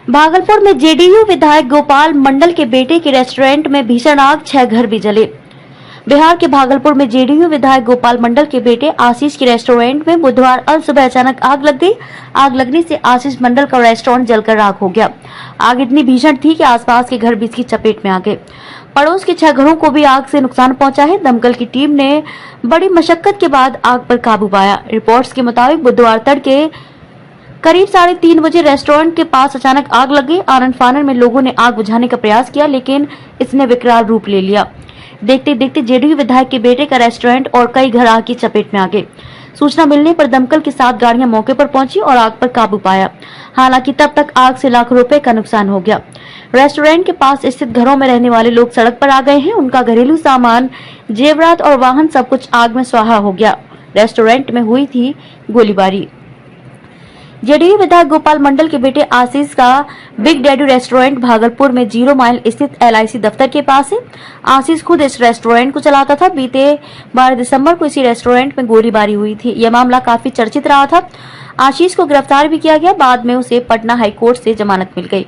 भागलपुर में जेडीयू विधायक गोपाल मंडल के बेटे के रेस्टोरेंट में भीषण आग, 6 घर भी जले। बिहार के भागलपुर में जेडीयू विधायक गोपाल मंडल के बेटे आशीष के रेस्टोरेंट में बुधवार अल सुबह अचानक आग लग गई। आग लगने से आशीष मंडल का रेस्टोरेंट जलकर राख हो गया। आग इतनी भीषण थी कि आसपास के घर भी इसकी चपेट में आ गए। पड़ोस के 6 घरों को भी आग से नुकसान पहुंचा है। दमकल की टीम ने बड़ी मशक्कत के बाद आग पर काबू पाया। रिपोर्ट्स के मुताबिक बुधवार तड़के करीब 3:30 बजे रेस्टोरेंट के पास अचानक आग लग गई। आनन फानन में लोगों ने आग बुझाने का प्रयास किया, लेकिन इसने विकराल रूप ले लिया। देखते देखते जेडीयू विधायक के बेटे का रेस्टोरेंट और कई घर आग की चपेट में आ गए। सूचना मिलने पर दमकल की 7 गाड़ियां मौके पर पहुंची और आग पर काबू पाया। हालांकि तब तक आग से लाखों रुपए का नुकसान हो गया। रेस्टोरेंट के पास स्थित घरों में रहने वाले लोग सड़क पर आ गए हैं। उनका घरेलू सामान, जेवरात और वाहन सब कुछ आग में स्वाहा हो गया। रेस्टोरेंट में हुई थी गोलीबारी। जेडीयू विधायक गोपाल मंडल के बेटे आशीष का बिग डैडी रेस्टोरेंट भागलपुर में 0 माइल स्थित एलआईसी दफ्तर के पास है। आशीष खुद इस रेस्टोरेंट को चलाता था। बीते 12 दिसंबर को इसी रेस्टोरेंट में गोलीबारी हुई थी। यह मामला काफी चर्चित रहा था। आशीष को गिरफ्तार भी किया गया। बाद में उसे पटना हाईकोर्ट से जमानत मिल गई।